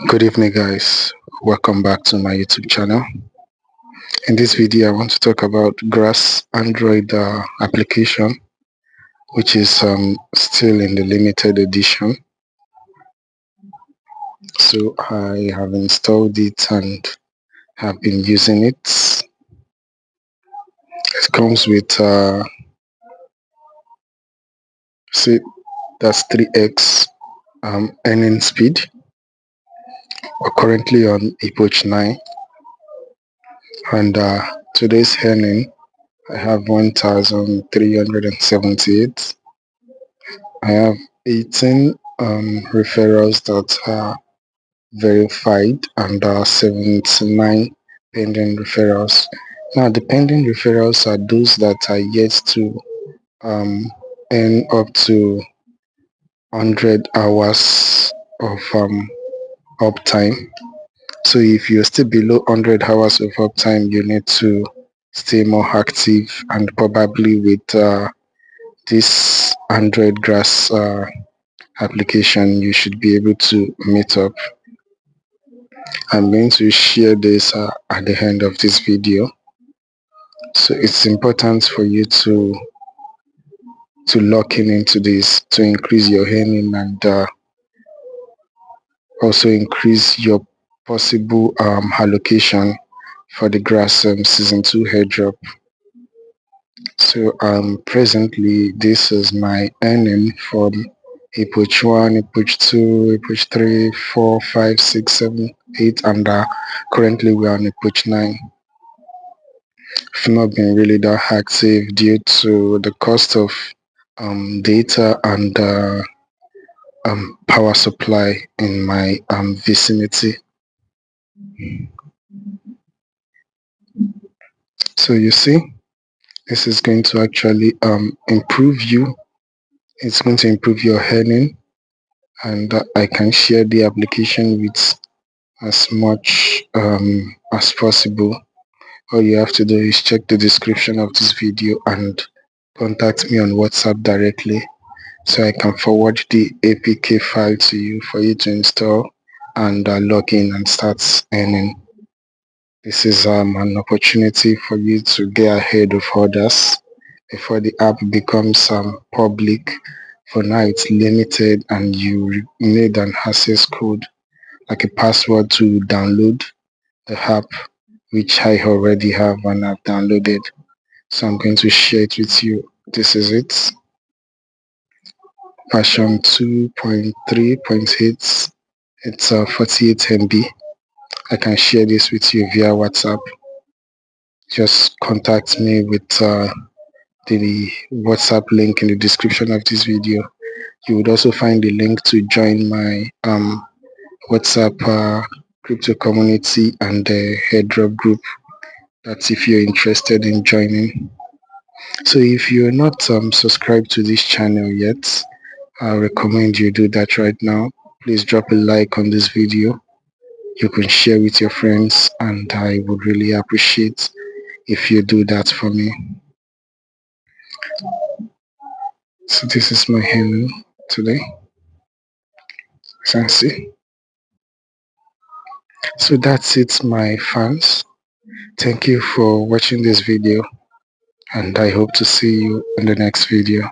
Good evening, guys. Welcome back to my YouTube channel. In this video I want to talk about Grass Android application, which is still in the limited edition. So I have installed it and have been using it. It comes with see, that's 3x earning speed. We're currently on epoch 9, and today's earning I have 1,378. I have 18 referrals that are verified and 79 pending referrals. Now the pending referrals are those that are yet to earn up to 100 hours of uptime. So if you're still below 100 hours of uptime, you need to stay more active, and probably with this Android Grass application you should be able to meet up. I'm going to share this at the end of this video. So it's important for you to lock into this to increase your earning and also increase your possible allocation for the Grass season 2 airdrop. So presently this is my earning from epoch 1, epoch 2, epoch 3, 4, 5, 6, 7, 8, and currently we are on epoch 9. I've not been really that active due to the cost of data and power supply in my vicinity. So you see, this is going to actually improve you. It's going to improve your earning, and I can share the application with as much as possible. All you have to do is check the description of this video and contact me on WhatsApp directly, so I can forward the APK file to you for you to install and log in and start earning. This is an opportunity for you to get ahead of others before the app becomes public. For now it's limited, and you need an access code, like a password, to download the app, which I already have and I've downloaded. So I'm going to share it with you. This is it, version 2.3.8. It's 48 MB. I can share this with you via WhatsApp. Just contact me with the WhatsApp link in the description of this video. You would also find the link to join my WhatsApp crypto community and the Airdrop group. That's if you're interested in joining. So if you're not subscribed to this channel yet, I recommend you do that right now. Please drop a like on this video. You can share with your friends, and I would really appreciate if you do that for me. So this is my handle today. See. So that's it, my fans. Thank you for watching this video, and I hope to see you in the next video.